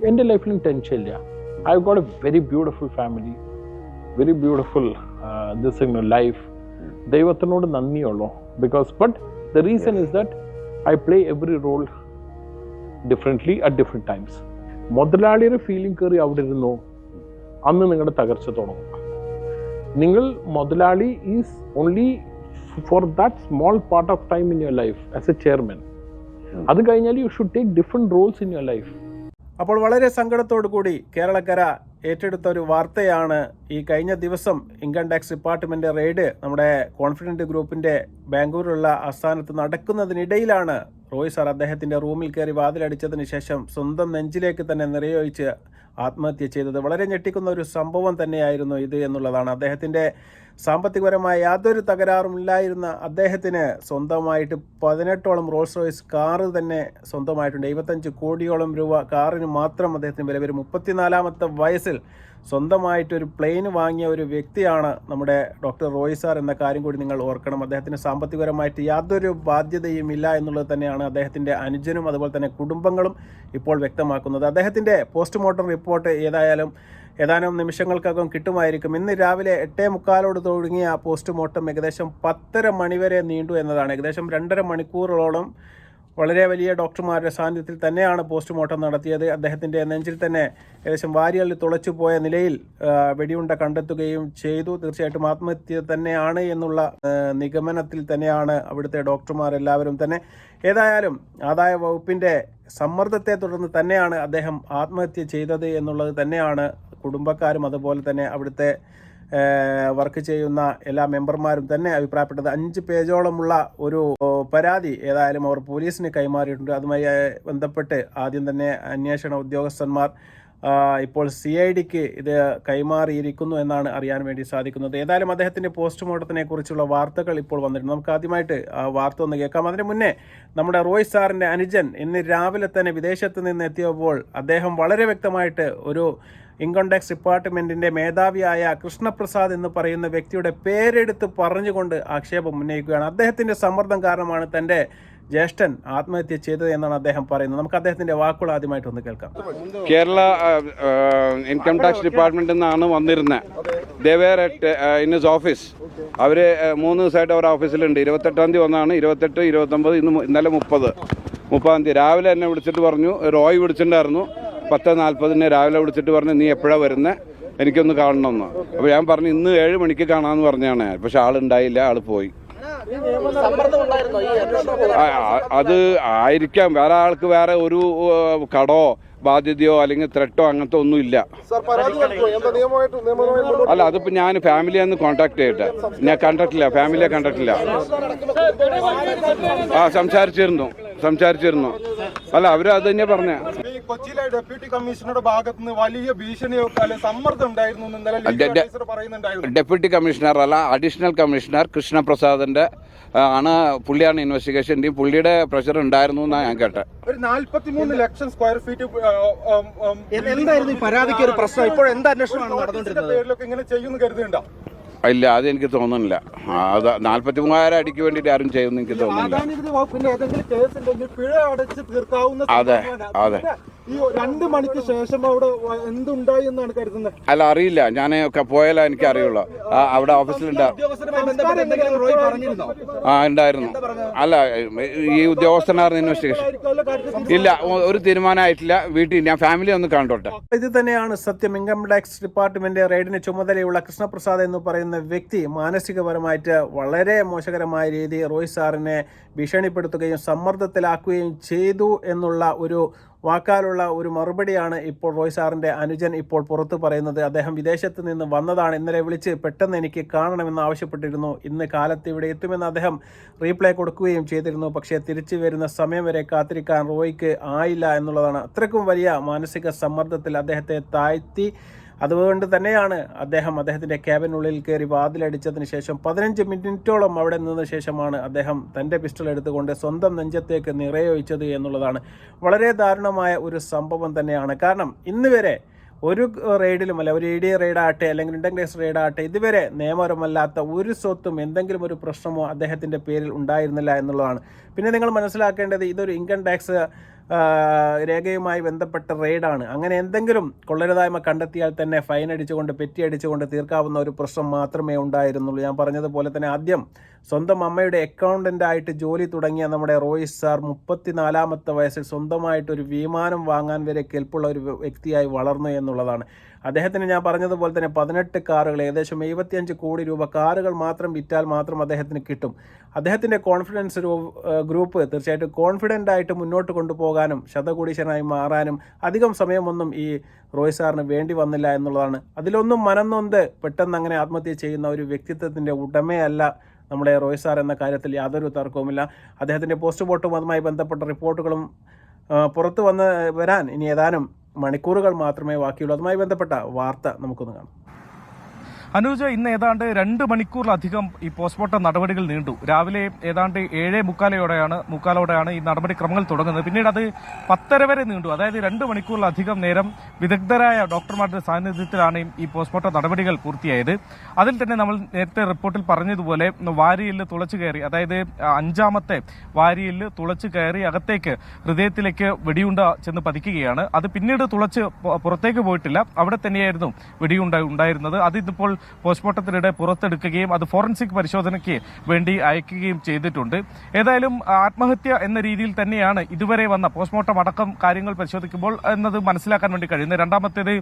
എൻ്റെ ലൈഫിലും ടെൻഷൻ ഇല്ല. I got a very beautiful family, very beautiful life. ദൈവത്തിനോട് നന്ദിയുള്ളൂ. Because but the reason is that I play every role differently at different times. മുതലാളിയുടെ feeling കയറി അവിടെ ഇരുന്നോ, അന്ന് നിങ്ങളുടെ തകർച്ച തുടങ്ങും. നിങ്ങൾ മുതലാളി is only for that small part of time in your life as a chairman. അത് കഴിഞ്ഞാൽ you should take different roles in your life. അപ്പോൾ വളരെ സങ്കടത്തോടു കൂടി കേരളക്കര ഏറ്റെടുത്ത ഒരു വാർത്തയാണ് ഈ കഴിഞ്ഞ ദിവസം ഇൻകം ടാക്സ് ഡിപ്പാർട്ട്മെന്റ് റെയ്ഡ് നമ്മുടെ കോൺഫിഡൻറ്റ് ഗ്രൂപ്പിന്റെ ബാംഗ്ലൂരിലുള്ള ആസ്ഥാനത്ത് നടക്കുന്നതിനിടയിലാണ് റോയ് സാർ അദ്ദേഹത്തിന്റെ റൂമിൽ കയറി വാതിലടിച്ചതിന് ശേഷം സ്വന്തം നെഞ്ചിലേക്ക് തന്നെ നിറയൊഴിച്ച് ആത്മഹത്യ ചെയ്തത്. വളരെ ഞെട്ടിക്കുന്ന ഒരു സംഭവം തന്നെയായിരുന്നു ഇത് എന്നുള്ളതാണ്. അദ്ദേഹത്തിന്റെ സാമ്പത്തികപരമായ യാതൊരു തകരാറുമില്ലായിരുന്ന അദ്ദേഹത്തിന് സ്വന്തമായിട്ട് 18ഓളം റോൾസ് റോയ്സ് കാറ് തന്നെ സ്വന്തമായിട്ടുണ്ട്. 75 കോടിയോളം രൂപ കാറിന് മാത്രം അദ്ദേഹത്തിന് വില വരും. 34ാമത്തെ വയസ്സിൽ സ്വന്തമായിട്ടൊരു പ്ലെയിൻ വാങ്ങിയ ഒരു വ്യക്തിയാണ് നമ്മുടെ ഡോക്ടർ റോയ് സാർ എന്ന കാര്യം കൂടി നിങ്ങൾ ഓർക്കണം. അദ്ദേഹത്തിന് സാമ്പത്തികപരമായിട്ട് യാതൊരു ബാധ്യതയും ഇല്ല എന്നുള്ളത് തന്നെയാണ് അദ്ദേഹത്തിൻ്റെ അനുജനും അതുപോലെ തന്നെ കുടുംബങ്ങളും ഇപ്പോൾ വ്യക്തമാക്കുന്നത്. അദ്ദേഹത്തിൻ്റെ പോസ്റ്റ്മോർട്ടം റിപ്പോർട്ട് ഏതാനും നിമിഷങ്ങൾക്കകം കിട്ടുമായിരിക്കും. ഇന്ന് രാവിലെ 8:45 തുടങ്ങിയ പോസ്റ്റ്മോർട്ടം ഏകദേശം 10:30 മണിവരെ നീണ്ടു എന്നതാണ്. ഏകദേശം 2.5 മണിക്കൂറോളം വളരെ വലിയ ഡോക്ടർമാരുടെ സാന്നിധ്യത്തിൽ തന്നെയാണ് പോസ്റ്റ്മോർട്ടം നടത്തിയത്. അദ്ദേഹത്തിൻ്റെ നെഞ്ചിൽ തന്നെ ഏകദേശം വാരിയലിൽ തുളച്ചു പോയ നിലയിൽ വെടിയുണ്ട കണ്ടെത്തുകയും ചെയ്തു. തീർച്ചയായിട്ടും ആത്മഹത്യ തന്നെയാണ് എന്നുള്ള നിഗമനത്തിൽ തന്നെയാണ് അവിടുത്തെ ഡോക്ടർമാർ എല്ലാവരും തന്നെ. ഏതായാലും ആദായ വകുപ്പിൻ്റെ സമ്മർദ്ദത്തെ തുടർന്ന് തന്നെയാണ് അദ്ദേഹം ആത്മഹത്യ ചെയ്തത് എന്നുള്ളത് തന്നെയാണ് കുടുംബക്കാരും അതുപോലെ തന്നെ അവിടുത്തെ വർക്ക് ചെയ്യുന്ന എല്ലാ മെമ്പർമാരും തന്നെ അഭിപ്രായപ്പെട്ടത്. 5 പേജോളമുള്ള ഒരു പരാതി ഏതായാലും അവർ പോലീസിന് കൈമാറിയിട്ടുണ്ട്. അതുമായി ബന്ധപ്പെട്ട് ആദ്യം തന്നെ അന്വേഷണ ഉദ്യോഗസ്ഥന്മാർ ഇപ്പോൾ CIDക്ക് ഇത് കൈമാറിയിരിക്കുന്നു എന്നാണ് അറിയാൻ വേണ്ടി സാധിക്കുന്നത്. ഏതായാലും അദ്ദേഹത്തിൻ്റെ പോസ്റ്റ്മോർട്ടത്തിനെ കുറിച്ചുള്ള വാർത്തകൾ ഇപ്പോൾ വന്നിട്ടുണ്ട്. നമുക്ക് ആദ്യമായിട്ട് ആ വാർത്ത ഒന്ന് കേൾക്കാം. അതിന് മുന്നേ നമ്മുടെ റോയ് സാറിൻ്റെ അനുജൻ ഇന്ന് രാവിലെ തന്നെ വിദേശത്ത് നിന്ന് എത്തിയപ്പോൾ അദ്ദേഹം വളരെ വ്യക്തമായിട്ട് ഒരു ഇൻകം ടാക്സ് ഡിപ്പാർട്ട്മെൻറ്റിൻ്റെ മേധാവിയായ കൃഷ്ണപ്രസാദ് എന്ന് പറയുന്ന വ്യക്തിയുടെ പേരെടുത്ത് പറഞ്ഞുകൊണ്ട് ആക്ഷേപം ഉന്നയിക്കുകയാണ്. അദ്ദേഹത്തിൻ്റെ സമ്മർദ്ദം കാരണമാണ് തൻ്റെ ജ്യേഷ്ഠൻ ആത്മഹത്യ ചെയ്തത് എന്നാണ് അദ്ദേഹം പറയുന്നത്. നമുക്ക് അദ്ദേഹത്തിൻ്റെ വാക്കുകൾ ആദ്യമായിട്ട് ഒന്ന് കേൾക്കാം. കേരള ഇൻകം ടാക്സ് ഡിപ്പാർട്ട്മെൻറ്റിൽ നിന്നാണ് വന്നിരുന്നത്. ദേവേർ ഇൻ ഹിസ് ഓഫീസ്. അവർ 3 ദിവസമായിട്ട് അവർ ഓഫീസിലുണ്ട്. 28-ാം തീയതി വന്നാണ്. 28, 29, ഇന്നലെ 30-ാം തീയതി രാവിലെ എന്നെ വിളിച്ചിട്ട് പറഞ്ഞു. റോയ് വിളിച്ചിട്ടുണ്ടായിരുന്നു. 10:40 രാവിലെ വിളിച്ചിട്ട് പറഞ്ഞു, നീ എപ്പോഴാണ് വരുന്നത്, എനിക്കൊന്ന് കാണണമെന്ന്. അപ്പോൾ ഞാൻ പറഞ്ഞു ഇന്ന് 7 മണിക്ക് കാണാമെന്ന് പറഞ്ഞാണ്. പക്ഷെ ആളുണ്ടായില്ല, ആൾ പോയി. അത് ആയിരിക്കാം. വേറെ ആൾക്ക് വേറെ ഒരു കടോ ബാധ്യതയോ അല്ലെങ്കിൽ ത്രെട്ടോ അങ്ങനത്തെ ഒന്നുമില്ല. അല്ല, അതിപ്പോൾ ഞാൻ ഫാമിലിയെന്ന് കോൺടാക്ട് ചെയ്യട്ടെ. ഞാൻ കണ്ടിട്ടില്ല, ഫാമിലിയെ കണ്ടിട്ടില്ല. സംസാരിച്ചിരുന്നു. അല്ല, അവര് അത് തന്നെ പറഞ്ഞ. കൊച്ചിയിലെ ഡെപ്യൂട്ടി കമ്മീഷണറുടെ ഭാഗത്ത് നിന്ന് വലിയ ഭീഷണിയോ സമ്മർദ്ദം ഉണ്ടായിരുന്നു. ഡെപ്യൂട്ടി കമ്മീഷണർ അല്ല, അഡീഷണൽ കമ്മീഷണർ കൃഷ്ണപ്രസാദിന്റെ പുള്ളിയാണ് ഇൻവെസ്റ്റിഗേഷൻ ടീം. പുള്ളിയുടെ പ്രഷർ ഉണ്ടായിരുന്നു എന്നാണ് ഞാൻ കേട്ടത്. ഒരു 43 ലക്ഷം സ്ക്വയർ ഫീറ്റ് എന്തായിരുന്നു ഈ പരാതിക്ക് ഒരു പ്രശ്നം? ഇപ്പോൾ എന്താ അന്വേഷണമാണ് നടന്നുകൊണ്ടിരുന്നത്? പേരിലൊക്കെ ഇങ്ങനെ ചെയ്യുമെന്ന് കരുതുന്നുണ്ടോ? ഇല്ല, അത് എനിക്ക് തോന്നുന്നില്ല. അത് 43,000 അടിക്ക് വേണ്ടിയിട്ട് ആരും ചെയ്യുമെന്ന് എനിക്ക് തോന്നുന്നില്ല. അതെ. ഈ 2 മണിക്ക് ശേഷം അവിടെ എന്തുണ്ടായി എന്നാണ് കരുതുന്നത്? അല്ല, അറിയില്ല. ഞാൻ പോയാലേ എനിക്ക് അറിയുള്ളൂ. അവിടെ ഓഫീസിലുണ്ടായിരുന്നു. ഉണ്ടായിരുന്നു. അല്ല, ഈ ഉദ്യോഗസ്ഥനായിരുന്നു ഇൻവെസ്റ്റിഗേഷൻ. ഇല്ല, ഒരു തീരുമാനമായിട്ടില്ല. വീട്ടിൽ ഞാൻ ഫാമിലി ഒന്ന് കണ്ടോട്ടെ. ഇത് തന്നെയാണ് സത്യം. ഇൻകം ടാക്സ് ഡിപ്പാർട്ട്മെന്റ് റെയ്ഡിന് ചുമതലയുള്ള കൃഷ്ണപ്രസാദ് എന്ന് പറയുന്ന വ്യക്തി മാനസികപരമായിട്ട് വളരെ മോശകരമായ രീതി റോയ് സാറിനെ ഭീഷണിപ്പെടുത്തുകയും സമ്മർദ്ദത്തിലാക്കുകയും ചെയ്തു എന്നുള്ള ഒരു വാക്കാലുള്ള ഒരു മറുപടിയാണ് ഇപ്പോൾ റോയ് സാറിൻ്റെ അനുജൻ ഇപ്പോൾ പുറത്ത് പറയുന്നത്. അദ്ദേഹം വിദേശത്ത് നിന്ന് വന്നതാണ്. ഇന്നലെ വിളിച്ച് പെട്ടെന്ന് എനിക്ക് കാണണമെന്ന് ആവശ്യപ്പെട്ടിരുന്നു. ഇന്ന് കാലത്ത് ഇവിടെ എത്തുമെന്ന് അദ്ദേഹം റീപ്ലൈ കൊടുക്കുകയും ചെയ്തിരുന്നു. പക്ഷേ തിരിച്ചു വരുന്ന സമയം വരെ കാത്തിരിക്കാൻ റോയ്ക്ക് ആയില്ല എന്നുള്ളതാണ്. അത്രയ്ക്കും വലിയ മാനസിക സമ്മർദ്ദത്തിൽ അദ്ദേഹത്തെ താഴ്ത്തി. അതുകൊണ്ട് തന്നെയാണ് അദ്ദേഹത്തിൻ്റെ ക്യാബിനുള്ളിൽ കയറി വാതിലടിച്ചതിന് ശേഷം 15 മിനിറ്റോളം അവിടെ നിന്ന ശേഷമാണ് അദ്ദേഹം തൻ്റെ പിസ്റ്റൾ എടുത്തുകൊണ്ട് സ്വന്തം നെഞ്ചത്തേക്ക് നിറയൊഴിച്ചത് എന്നുള്ളതാണ്. വളരെ ദാരുണമായ ഒരു സംഭവം തന്നെയാണ്. കാരണം ഇന്ന് വരെ ഒരു റെയ്ഡിലുമല്ല, ഒരു ED റെയ്ഡാകട്ടെ അല്ലെങ്കിൽ ഇൻകം ടാക്സ് റെയ്ഡാകട്ടെ, ഇതുവരെ നിയമപരമല്ലാത്ത ഒരു സ്വത്തും എന്തെങ്കിലും ഒരു പ്രശ്നമോ അദ്ദേഹത്തിൻ്റെ പേരിൽ ഉണ്ടായിരുന്നില്ല എന്നുള്ളതാണ്. പിന്നെ നിങ്ങൾ മനസ്സിലാക്കേണ്ടത്, ഇതൊരു ഇൻകം ടാക്സ് രേഖയുമായി ബന്ധപ്പെട്ട റെയ്ഡാണ്. അങ്ങനെ എന്തെങ്കിലും കൊള്ളരുതായ്മ കണ്ടെത്തിയാൽ തന്നെ ഫൈൻ അടിച്ചുകൊണ്ട് പെറ്റി അടിച്ചുകൊണ്ട് തീർക്കാവുന്ന ഒരു പ്രശ്നം മാത്രമേ ഉണ്ടായിരുന്നുള്ളൂ. ഞാൻ പറഞ്ഞതുപോലെ തന്നെ ആദ്യം സ്വന്തം അമ്മയുടെ അക്കൗണ്ടൻ്റായിട്ട് ജോലി തുടങ്ങിയ നമ്മുടെ റോയിസ് സാർ 34ാമത്തെ വയസ്സിൽ സ്വന്തമായിട്ടൊരു വിമാനം വാങ്ങാൻ വരെ കെൽപ്പുള്ള ഒരു വ്യക്തിയായി വളർന്നു എന്നുള്ളതാണ്. അദ്ദേഹത്തിന് ഞാൻ പറഞ്ഞതുപോലെ തന്നെ 18 കാറുകൾ, ഏകദേശം 75 കോടി രൂപ കാറുകൾ മാത്രം വിറ്റാൽ മാത്രം അദ്ദേഹത്തിന് കിട്ടും. അദ്ദേഹത്തിൻ്റെ കോൺഫിഡൻസ് ഗ്രൂപ്പ് തീർച്ചയായിട്ടും കോൺഫിഡൻ്റ് ആയിട്ട് മുന്നോട്ട് കൊണ്ടുപോകാനും ശതകോടീശ്വരനായി മാറാനും അധികം സമയമൊന്നും ഈ റോയ് സാറിന് വേണ്ടി വന്നില്ല എന്നുള്ളതാണ്. അതിലൊന്നും മനംനൊന്ത് പെട്ടെന്ന് അങ്ങനെ ആത്മഹത്യ ചെയ്യുന്ന ഒരു വ്യക്തിത്വത്തിൻ്റെ ഉടമയല്ല നമ്മുടെ റോയ് സാർ എന്ന കാര്യത്തിൽ യാതൊരു തർക്കവുമില്ല. അദ്ദേഹത്തിൻ്റെ പോസ്റ്റ്മോർട്ടവും അതുമായി ബന്ധപ്പെട്ട റിപ്പോർട്ടുകളും പുറത്തു വരാൻ ഇനി ഏതാനും മണിക്കൂറുകൾ മാത്രമേ ബാക്കിയുള്ളൂ. അതുമായി ബന്ധപ്പെട്ട വാർത്ത നമുക്കൊന്ന് കാണാം. അനൂജ്, ഇന്ന് ഏതാണ്ട് 2 മണിക്കൂറിലധികം ഈ പോസ്റ്റ്മോർട്ടം നടപടികൾ നീണ്ടു. രാവിലെ ഏതാണ്ട് 7:45 ഈ നടപടിക്രമങ്ങൾ തുടങ്ങുന്നത്. പിന്നീട് അത് 10:30 വരെ നീണ്ടു. അതായത് 2 മണിക്കൂറിലധികം നേരം വിദഗ്ധരായ ഡോക്ടർമാരുടെ സാന്നിധ്യത്തിലാണ് ഈ പോസ്റ്റ്മോർട്ടം നടപടികൾ പൂർത്തിയായത്. അതിൽ തന്നെ നമ്മൾ നേരത്തെ റിപ്പോർട്ടിൽ പറഞ്ഞതുപോലെ വാരിയെല്ല് തുളച്ചു കയറി, അതായത് 5ാമത്തെ വാരിയെല്ല് തുളച്ചു കയറി അകത്തേക്ക് ഹൃദയത്തിലേക്ക് വെടിയുണ്ട ചെന്ന് പതിക്കുകയാണ്. അത് പിന്നീട് തുളച്ച് പുറത്തേക്ക് പോയിട്ടില്ല, അവിടെ തന്നെയായിരുന്നു വെടിയുണ്ട ഉണ്ടായിരുന്നത്. അത് ഇതിപ്പോൾ പോസ്റ്റ്മോർട്ടത്തിനിടെ പുറത്തെടുക്കുകയും അത് ഫോറൻസിക് പരിശോധനയ്ക്ക് വേണ്ടി അയക്കുകയും ചെയ്തിട്ടുണ്ട്. ഏതായാലും ആത്മഹത്യ എന്ന രീതിയിൽ തന്നെയാണ് ഇതുവരെ വന്ന പോസ്റ്റ്മോർട്ടം അടക്കം കാര്യങ്ങൾ പരിശോധിക്കുമ്പോൾ എന്നത് മനസ്സിലാക്കാൻ വേണ്ടി കഴിയുന്നത്. രണ്ടാമത്തേത്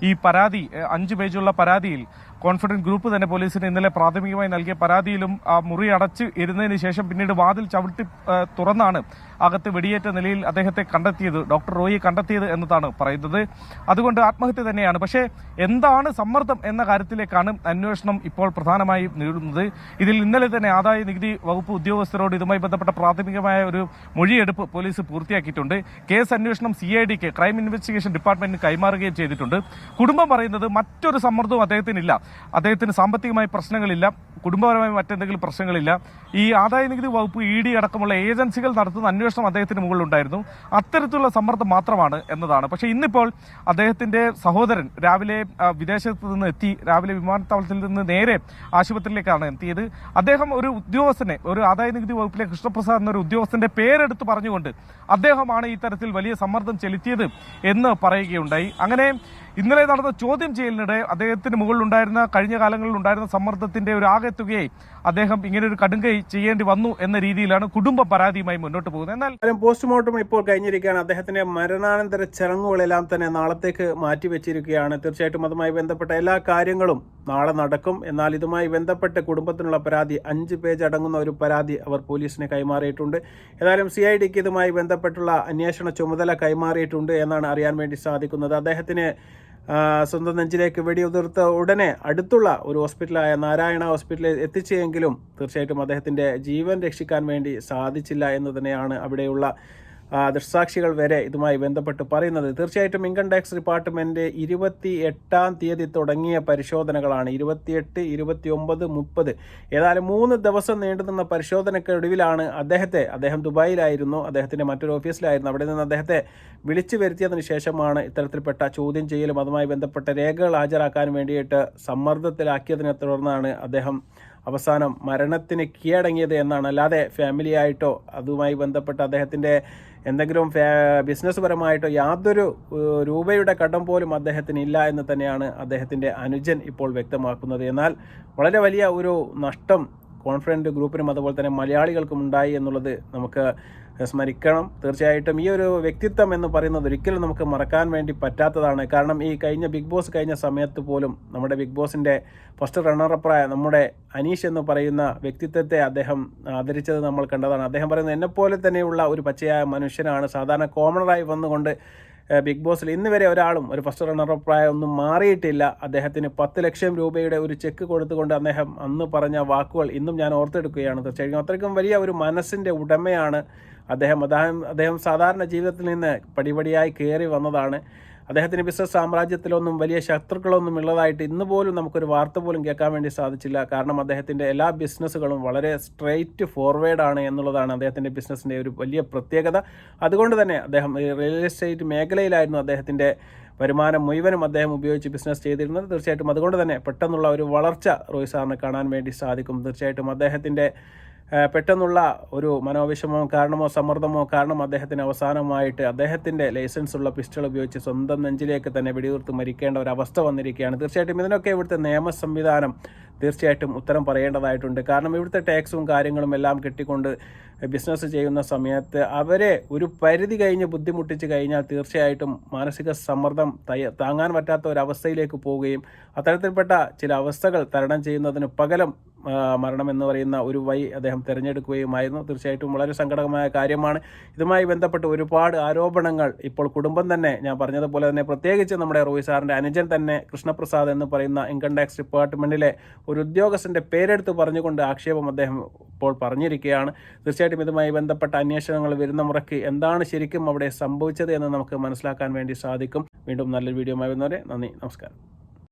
ഈ പരാതി 5 പേജുള്ള പരാതിയിൽ കോൺഫിഡൻസ് ഗ്രൂപ്പ് തന്നെ പോലീസിന് ഇന്നലെ പ്രാഥമികമായി നൽകിയ പരാതിയിലും ആ മുറി അടച്ച് ഇരുന്നതിന് ശേഷം പിന്നീട് വാതിൽ ചവിട്ടി തുറന്നാണ് അകത്ത് വെടിയേറ്റ നിലയിൽ അദ്ദേഹത്തെ കണ്ടെത്തിയത്, ഡോക്ടർ റോയിയെ കണ്ടെത്തിയത് എന്നതാണ് പറയുന്നത്. അതുകൊണ്ട് ആത്മഹത്യ തന്നെയാണ്. പക്ഷേ എന്താണ് സമ്മർദ്ദം എന്ന കാര്യത്തിലേക്കാണ് അന്വേഷണം ഇപ്പോൾ പ്രധാനമായി നീളുന്നത്. ഇതിൽ ഇന്നലെ തന്നെ ആദായ നികുതി വകുപ്പ് ഉദ്യോഗസ്ഥരോട് ഇതുമായി ബന്ധപ്പെട്ട പ്രാഥമികമായ ഒരു മൊഴിയെടുപ്പ് പോലീസ് പൂർത്തിയാക്കിയിട്ടുണ്ട്. കേസ് അന്വേഷണം CIDക്ക് ക്രൈം ഇൻവെസ്റ്റിഗേഷൻ ഡിപ്പാർട്ട്മെന്റിന് കൈമാറുകയും ചെയ്തിട്ടുണ്ട്. കുടുംബം പറയുന്നത് മറ്റൊരു സമ്മർദ്ദവും അദ്ദേഹത്തിനില്ല. അദ്ദേഹത്തിന് സാമ്പത്തികമായി പ്രശ്നങ്ങളില്ല, കുടുംബപരമായി മറ്റെന്തെങ്കിലും പ്രശ്നങ്ങളില്ല. ഈ ആദായ നികുതി വകുപ്പ് ED അടക്കമുള്ള ഏജൻസികൾ നടത്തുന്ന അന്വേഷണം അദ്ദേഹത്തിന് മുകളിലുണ്ടായിരുന്നു. അത്തരത്തിലുള്ള സമ്മർദ്ദം മാത്രമാണ് എന്നതാണ്. പക്ഷേ ഇന്നിപ്പോൾ അദ്ദേഹത്തിന്റെ സഹോദരൻ രാവിലെ വിദേശത്ത് നിന്ന് എത്തി, രാവിലെ വിമാനത്താവളത്തിൽ നിന്ന് നേരെ ആശുപത്രിയിലേക്കാണ് എത്തിയത്. അദ്ദേഹം ഒരു ഉദ്യോഗസ്ഥനെ, ഒരു ആദായ നികുതി വകുപ്പിലെ കൃഷ്ണപ്രസാദ് എന്നൊരു ഉദ്യോഗസ്ഥന്റെ പേരെടുത്ത് പറഞ്ഞുകൊണ്ട് അദ്ദേഹമാണ് ഇത്തരത്തിൽ വലിയ സമ്മർദ്ദം ചെലുത്തിയത് എന്ന് പറയുകയുണ്ടായി. അങ്ങനെ ഇന്നലെ നടന്ന ചോദ്യം ചെയ്യലിനിടെ അദ്ദേഹത്തിന് മുകളിലുണ്ടായിരുന്ന, കഴിഞ്ഞ കാലങ്ങളിൽ ഉണ്ടായിരുന്ന സമ്മർദ്ദത്തിന്റെ ഒരു ആകെത്തുകയായി അദ്ദേഹം ഇങ്ങനെ ഒരു കടുങ്കൈ ചെയ്യേണ്ടി വന്നു എന്ന രീതിയിലാണ് കുടുംബ പരാതിയുമായി മുന്നോട്ട് പോകുന്നത്. എന്നാൽ പോസ്റ്റ്മോർട്ടം ഇപ്പോൾ കഴിഞ്ഞിരിക്കുകയാണ്. അദ്ദേഹത്തിന്റെ മരണാനന്തര ചടങ്ങുകളെല്ലാം തന്നെ നാളത്തേക്ക് മാറ്റിവെച്ചിരിക്കുകയാണ്. തീർച്ചയായിട്ടും അതുമായി ബന്ധപ്പെട്ട എല്ലാ കാര്യങ്ങളും നാളെ നടക്കും. എന്നാൽ ഇതുമായി ബന്ധപ്പെട്ട് കുടുംബത്തിനുള്ള പരാതി 5 പേജ് അടങ്ങുന്ന ഒരു പരാതി അവർ പോലീസിന് കൈമാറിയിട്ടുണ്ട്. ഏതായാലും CIDക്ക് ഇതുമായി ബന്ധപ്പെട്ടുള്ള അന്വേഷണ ചുമതല കൈമാറിയിട്ടുണ്ട് എന്നാണ് അറിയാൻ വേണ്ടി സാധിക്കുന്നത്. അദ്ദേഹത്തിന് സ്വന്തം നെഞ്ചിലേക്ക് വെടിയുതിർത്ത ഉടനെ അടുത്തുള്ള ഒരു ഹോസ്പിറ്റലായ നാരായണ ഹോസ്പിറ്റലിൽ എത്തിച്ചെങ്കിലും തീർച്ചയായിട്ടും അദ്ദേഹത്തിൻ്റെ ജീവൻ രക്ഷിക്കാൻ വേണ്ടി സാധിച്ചില്ല എന്ന് തന്നെയാണ് അവിടെയുള്ള ദൃക്സാക്ഷികൾ വരെ ഇതുമായി ബന്ധപ്പെട്ട് പറയുന്നത്. തീർച്ചയായിട്ടും ഇൻകം ടാക്സ് ഡിപ്പാർട്ട്മെൻറ്റ് 28-ാം തീയതി തുടങ്ങിയ പരിശോധനകളാണ്. 28, 29, 30 ഏതായാലും 3 ദിവസം നീണ്ടുനിന്ന പരിശോധനയ്ക്കൊടുവിലാണ് അദ്ദേഹം ദുബായിലായിരുന്നു, അദ്ദേഹത്തിൻ്റെ മറ്റൊരു ഓഫീസിലായിരുന്നു. അവിടെ നിന്ന് അദ്ദേഹത്തെ വിളിച്ചു വരുത്തിയതിന് ശേഷമാണ് ഇത്തരത്തിൽപ്പെട്ട ചോദ്യം ചെയ്യലും അതുമായി ബന്ധപ്പെട്ട രേഖകൾ ഹാജരാക്കാൻ വേണ്ടിയിട്ട് സമ്മർദ്ദത്തിലാക്കിയതിനെ തുടർന്നാണ് അദ്ദേഹം അവസാനം മരണത്തിന് കീഴടങ്ങിയത് എന്നാണ്. അല്ലാതെ ഫാമിലിയായിട്ടോ അതുമായി ബന്ധപ്പെട്ട് അദ്ദേഹത്തിൻ്റെ എന്തെങ്കിലും ബിസിനസ് പരമായിട്ടോ യാതൊരു രൂപയുടെ കടം പോലും അദ്ദേഹത്തിന് ഇല്ല എന്ന് തന്നെയാണ് അദ്ദേഹത്തിൻ്റെ അനുജൻ ഇപ്പോൾ വ്യക്തമാക്കുന്നത്. എന്നാൽ വളരെ വലിയ ഒരു നഷ്ടം കോൺഫിഡൻറ്റ് ഗ്രൂപ്പിനും അതുപോലെ തന്നെ മലയാളികൾക്കും ഉണ്ടായി എന്നുള്ളത് നമുക്ക് സ്മരിക്കണം. തീർച്ചയായിട്ടും ഈ ഒരു വ്യക്തിത്വം എന്ന് പറയുന്നത് ഒരിക്കലും നമുക്ക് മറക്കാൻ വേണ്ടി പറ്റാത്തതാണ്. കാരണം ഈ കഴിഞ്ഞ ബിഗ് ബോസ് കഴിഞ്ഞ സമയത്ത് പോലും നമ്മുടെ ബിഗ് ബോസിൻ്റെ ഫസ്റ്റ് റണ്ണറപ്പായ നമ്മുടെ അനീഷ് എന്ന് പറയുന്ന വ്യക്തിത്വത്തെ അദ്ദേഹം ആദരിച്ചത് നമ്മൾ കണ്ടതാണ്. അദ്ദേഹം പറയുന്നത് എന്നെപ്പോലെ തന്നെയുള്ള ഒരു പച്ചയായ മനുഷ്യനാണ്, സാധാരണ കോമണറായി വന്നുകൊണ്ട് ബിഗ് ബോസിൽ ഇന്ന് വരെ ഒരാളും ഒരു ഫസ്റ്റ് റണ്ണറപ്പായ ഒന്നും മാറിയിട്ടില്ല. അദ്ദേഹത്തിന് 10 ലക്ഷം രൂപയുടെ ഒരു ചെക്ക് കൊടുത്തുകൊണ്ട് അദ്ദേഹം അന്ന് പറഞ്ഞ വാക്കുകൾ ഇന്നും ഞാൻ ഓർത്തെടുക്കുകയാണ്. തീർച്ചയായും അത്രയ്ക്കും വലിയ ഒരു മനസ്സിൻ്റെ ഉടമയാണ് അദ്ദേഹം സാധാരണ ജീവിതത്തിൽ നിന്ന് പടിപടിയായി കയറി വന്നതാണ്. അദ്ദേഹത്തിന് ബിസിനസ് സാമ്രാജ്യത്തിലൊന്നും വലിയ ശത്രുക്കളൊന്നും ഉള്ളതായിട്ട് ഇന്ന് പോലും നമുക്കൊരു വാർത്ത പോലും കേൾക്കാൻ വേണ്ടി സാധിച്ചില്ല. കാരണം അദ്ദേഹത്തിൻ്റെ എല്ലാ ബിസിനസ്സുകളും വളരെ സ്ട്രെയിറ്റ് ഫോർവേഡാണ് എന്നുള്ളതാണ് അദ്ദേഹത്തിൻ്റെ ബിസിനസ്സിൻ്റെ ഒരു വലിയ പ്രത്യേകത. അതുകൊണ്ട് തന്നെ അദ്ദേഹം റിയൽ എസ്റ്റേറ്റ് മേഖലയിലായിരുന്നു അദ്ദേഹത്തിൻ്റെ വരുമാനം മുഴുവനും അദ്ദേഹം ഉപയോഗിച്ച് ബിസിനസ് ചെയ്തിരുന്നത്. തീർച്ചയായിട്ടും അതുകൊണ്ട് തന്നെ പെട്ടെന്നുള്ള ഒരു വളർച്ച റോയ് സാറിന് കാണാൻ വേണ്ടി സാധിക്കും. തീർച്ചയായിട്ടും അദ്ദേഹത്തിൻ്റെ പെട്ടെന്നുള്ള ഒരു മനോവിഷമോ കാരണമോ സമ്മർദ്ദമോ കാരണം അദ്ദേഹത്തിന് അവസാനമായിട്ട് അദ്ദേഹത്തിൻ്റെ ലൈസൻസ് ഉള്ള പിസ്റ്റൾ ഉപയോഗിച്ച് സ്വന്തം നെഞ്ചിലേക്ക് തന്നെ വെടിയുതിർത്ത് മരിക്കേണ്ട ഒരു അവസ്ഥ വന്നിരിക്കുകയാണ്. തീർച്ചയായിട്ടും ഇതിനൊക്കെ ഇവിടുത്തെ നിയമ സംവിധാനം തീർച്ചയായിട്ടും ഉത്തരം പറയേണ്ടതായിട്ടുണ്ട്. കാരണം ഇവിടുത്തെ ടാക്സും കാര്യങ്ങളും എല്ലാം കെട്ടിക്കൊണ്ട് ബിസിനസ് ചെയ്യുന്ന സമയത്ത് അവരെ ഒരു പരിധി കഴിഞ്ഞ് ബുദ്ധിമുട്ടിച്ച് കഴിഞ്ഞാൽ തീർച്ചയായിട്ടും മാനസിക സമ്മർദ്ദം താങ്ങാൻ പറ്റാത്ത ഒരവസ്ഥയിലേക്ക് പോവുകയും അത്തരത്തിൽപ്പെട്ട ചില അവസ്ഥകൾ തരണം ചെയ്യുന്നതിന് പകരം മരണം എന്ന് പറയുന്ന ഒരു വഴി അദ്ദേഹം തിരഞ്ഞെടുക്കുകയുമായിരുന്നു. തീർച്ചയായിട്ടും വളരെ സങ്കടകരമായ കാര്യമാണ്. ഇതുമായി ബന്ധപ്പെട്ട് ഒരുപാട് ആരോപണങ്ങൾ ഇപ്പോൾ കുടുംബം തന്നെ, ഞാൻ പറഞ്ഞതുപോലെ തന്നെ പ്രത്യേകിച്ച് നമ്മുടെ റോയ് സാറിൻ്റെ അനുജൻ തന്നെ കൃഷ്ണപ്രസാദ് എന്ന് പറയുന്ന ഇൻകം ടാക്സ് ഡിപ്പാർട്ട്മെൻറ്റിലെ ഒരു ഉദ്യോഗസ്ഥൻ്റെ പേരെടുത്ത് പറഞ്ഞുകൊണ്ട് ആക്ഷേപം അദ്ദേഹം ഇപ്പോൾ പറഞ്ഞിരിക്കുകയാണ്. തീർച്ചയായിട്ടും ഇതുമായി ബന്ധപ്പെട്ട അന്വേഷണങ്ങൾ വരുന്ന മുറയ്ക്ക് എന്താണ് ശരിക്കും അവിടെ സംഭവിച്ചത് എന്ന് നമുക്ക് മനസ്സിലാക്കാൻ വേണ്ടി സാധിക്കും. വീണ്ടും നല്ലൊരു വീഡിയോ ആയി വരുന്നവരെ നന്ദി, നമസ്കാരം.